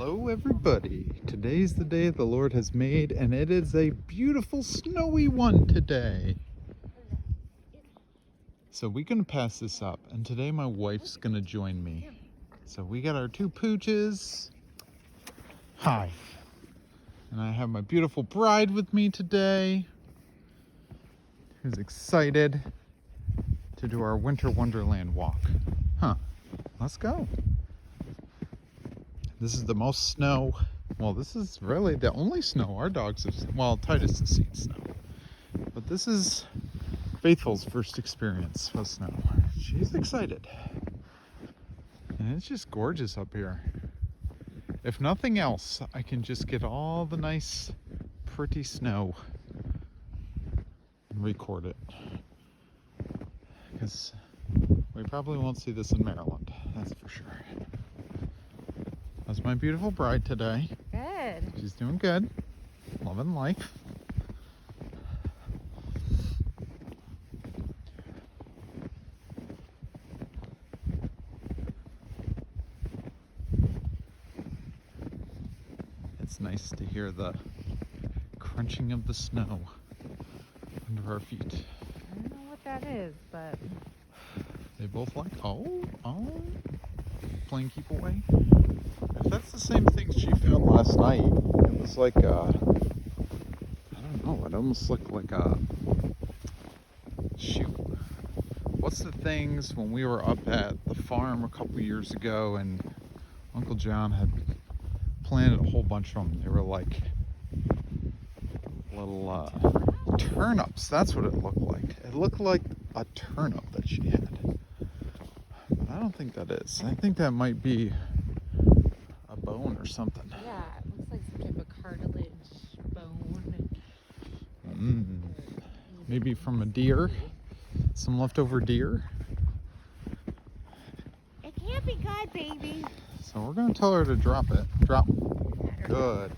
Hello everybody. Today's the day the Lord has made, and it is a beautiful snowy one today. So we're gonna pass this up, and today my wife's gonna join me. So we got our two pooches. Hi. And I have my beautiful bride with me today, who's excited to do our winter Wonderland walk. Let's go. This is the most snow. Well, this is really the only snow our dogs have. Well, Titus has seen snow, but this is Faithful's first experience with snow. She's excited, and it's just gorgeous up here. If nothing else, I can just get all the nice, pretty snow and record it, because we probably won't see this in Maryland. That's for sure. That's my beautiful bride today. Good. She's doing good. Loving life. It's nice to hear the crunching of the snow under our feet. I don't know what that is, but They both like, oh, playing keep away. If that's the same thing she found last night, it was like I don't know, it almost looked like shoot. What's the things when we were up at the farm a couple years ago and Uncle John had planted a whole bunch of them. They were like little turnips. That's what it looked like. It looked like a turnip that she had. But I don't think that is. I think that might be a bone or something. yeah, it looks like some type of cartilage bone. Maybe from a deer. Some leftover deer. It can't be good, baby. So we're going to tell her to drop it. Drop. Good.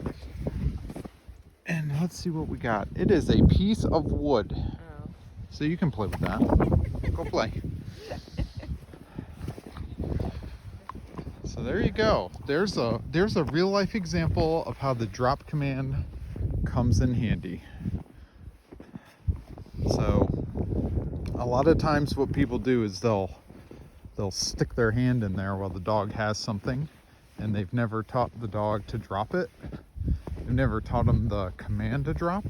And let's see what we got. It is a piece of wood. Oh. So you can play with that. Go play. So there you go. There's a real life example of how the drop command comes in handy. So a lot of times what people do is they'll stick their hand in there while the dog has something, and they've never taught the dog to drop it. They've never taught them the command to drop.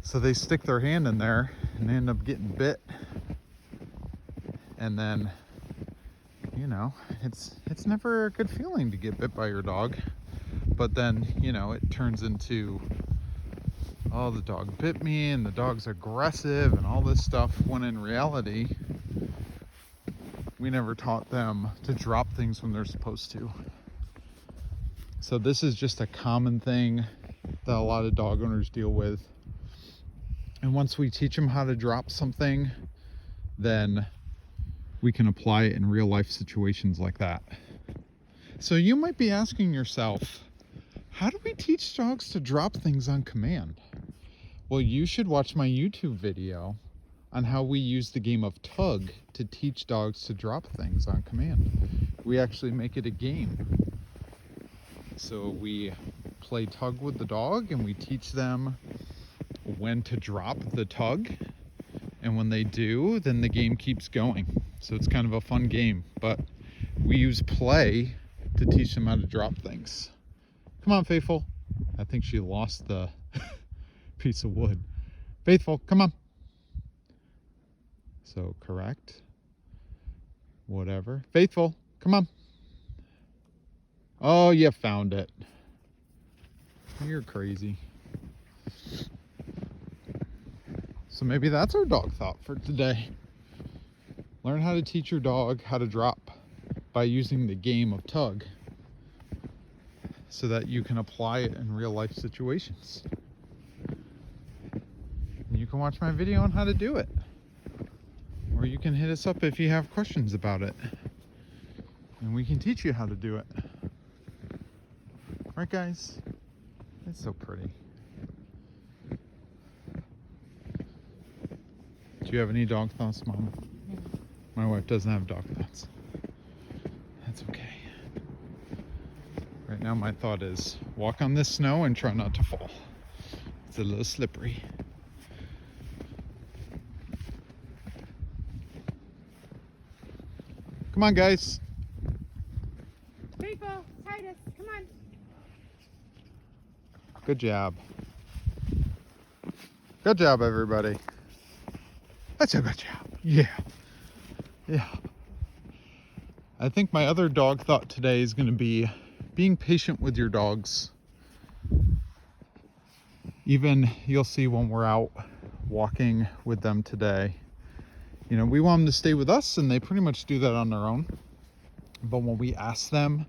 So they stick their hand in there and they end up getting bit. And then, you know, it's never a good feeling to get bit by your dog. But then, you know, it turns into, oh, the dog bit me and the dog's aggressive and all this stuff, when in reality, we never taught them to drop things when they're supposed to. So this is just a common thing that a lot of dog owners deal with. And once we teach them how to drop something, then we can apply it in real life situations like that. So you might be asking yourself, how do we teach dogs to drop things on command? Well, you should watch my YouTube video on how we use the game of tug to teach dogs to drop things on command. We actually make it a game. So we play tug with the dog and we teach them when to drop the tug. And when they do, then the game keeps going. So it's kind of a fun game, but we use play to teach them how to drop things. Come on, Faithful. I think she lost the piece of wood. Faithful, come on. So correct. Whatever. Faithful, come on. Oh, you found it. You're crazy. So maybe that's our dog thought for today. Learn how to teach your dog how to drop by using the game of tug, so that you can apply it in real life situations. And you can watch my video on how to do it. Or you can hit us up if you have questions about it. And we can teach you how to do it. Right, guys? It's so pretty. Do you have any dog thoughts, Mama? No. My wife doesn't have dog thoughts. That's okay. Right now my thought is walk on this snow and try not to fall. It's a little slippery. Come on, guys. People, Titus, come on. Good job. Good job, everybody. That's a good job. Yeah. Yeah. I think my other dog thought today is going to be being patient with your dogs. Even you'll see when we're out walking with them today. You know, we want them to stay with us and they pretty much do that on their own. But when we ask them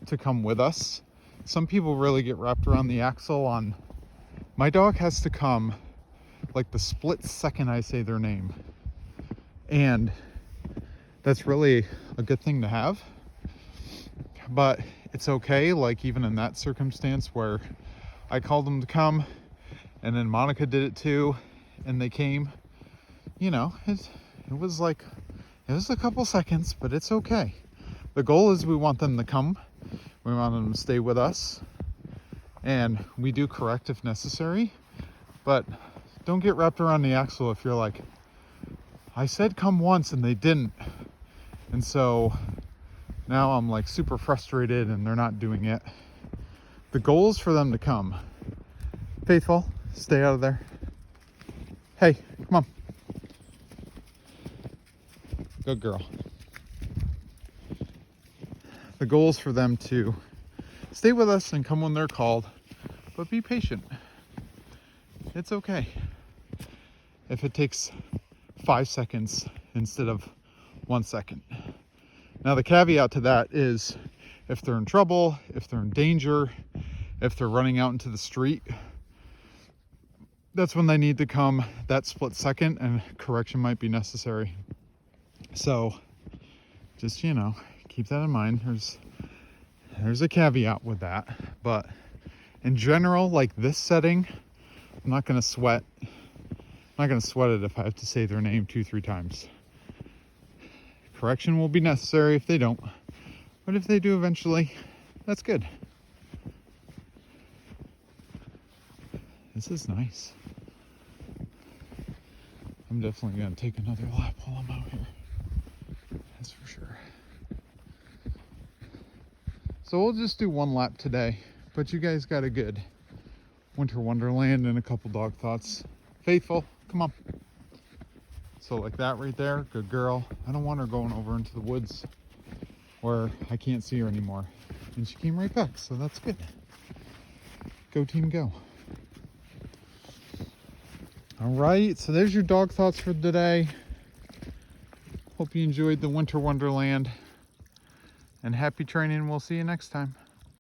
to come with us, some people really get wrapped around the axle on, my dog has to come like the split second I say their name. And that's really a good thing to have. But it's okay, like even in that circumstance where I called them to come and then Monica did it too and they came, you know, it was a couple seconds, but it's okay. The goal is we want them to come. We want them to stay with us. And we do correct if necessary. But don't get wrapped around the axle if you're like, I said come once and they didn't. And so now I'm like super frustrated and they're not doing it. The goal is for them to come. Faithful, stay out of there. Hey, come on. Good girl. The goal is for them to stay with us and come when they're called, but be patient. It's okay if it takes 5 seconds instead of 1 second. Now the caveat to that is if they're in trouble, if they're in danger, if they're running out into the street, that's when they need to come that split second and correction might be necessary. So just, you know, keep that in mind. There's a caveat with that, but in general, like this setting, I'm not going to sweat. I'm not going to sweat it if I have to say their name 2-3 times. Correction will be necessary if they don't, but if they do eventually, that's good. This is nice. I'm definitely going to take another lap while I'm out here. That's for sure. So we'll just do 1 lap today, but you guys got a good winter wonderland and a couple dog thoughts. Faithful, come on. So like that right there, good girl. I don't want her going over into the woods where I can't see her anymore. And she came right back, so that's good. Go team, go. All right, so there's your dog thoughts for today. Hope you enjoyed the winter wonderland and happy training. We'll see you next time.